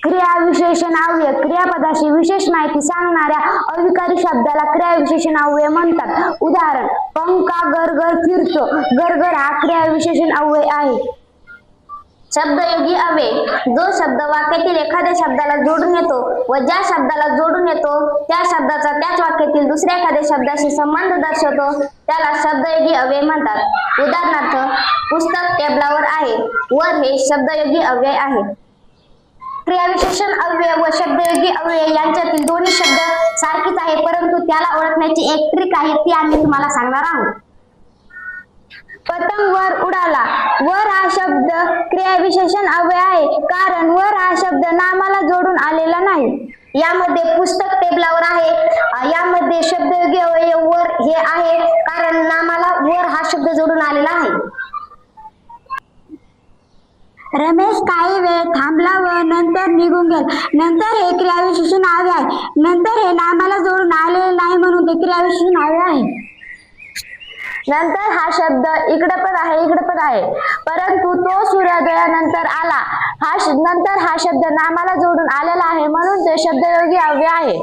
क्रिया विशेषण अव्यय क्रियापदाची विशेष माहिती सांगणाऱ्या अविकारी शब्दाला क्रिया विशेषण अव्यय म्हणतात. उदाहरण, पंखा गरगर फिरतो. गरगर हा क्रिया विशेषण अव्यय आहे. शब्दयोगी अव्यय जो शब्द वाक्यातील एखाद्या शब्दाला जोडून येतो व ज्या शब्दाला जोडून येतो त्या शब्दाचा त्याच वाक्यातील दुसऱ्या एखाद्या शब्दाशी संबंध दर्शवतो त्याला शब्दयोगी अव्यय म्हणतात. उदाहरणार्थ, पुस्तक टेबलावर आहे. वर हे शब्दयोगी अव्यय आहे. क्रियाविशेषण अव्यय व शब्दयोगी अव्यय यांच्यातील दोन्ही शब्द सारखीच आहे, परंतु त्याला ओळखण्याची एक ट्रिक आहे ती आम्ही तुम्हाला सांगणार आहोत. पतंग वर उडाला. वर हा शब्द क्रियाविशेषण अव्यय आहे कारण वर हा शब्द नामाला जोडून आलेला नाही. यामध्ये पुस्तक टेबलावर आहे. यामध्ये शब्दयोगी अव्यय वर हे आहे कारण नामाला वर हा शब्द जोडून आलेला आहे. रमेश काही वेळ थांबला व नंतर निघून गेला. नंतर हे क्रियाविशेषण अव्यय आहे. नंतर हे नामाला जोडून आलेले नाही म्हणून ते क्रियाविशेषण अव्यय आहे. नंतर हा शब्द इकडे पण आहे परंतु तो सूर्योदयानंतर आला. नंतर हा शब्द नामाला जोडून आलेला आहे म्हणून ते शब्दयोगी अव्यय आहे.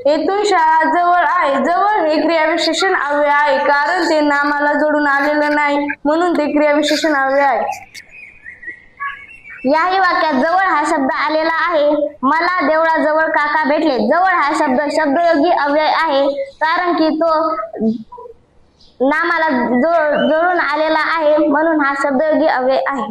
येथून शाळा जवळ आहे. जवळ हे क्रियाविशेषण अव्यय आहे कारण ते नामाला जोडून आलेलं नाही म्हणून ते क्रियाविशेषण अव्यय आहे. याही वाक्यात जवळ हा शब्द आलेला आहे. मला देवळाजवळ काका भेटले. जवळ हा शब्द शब्दयोगी अव्यय आहे कारण की तो नामाला जोडून आलेला आहे म्हणून हा शब्दयोगी अव्यय आहे.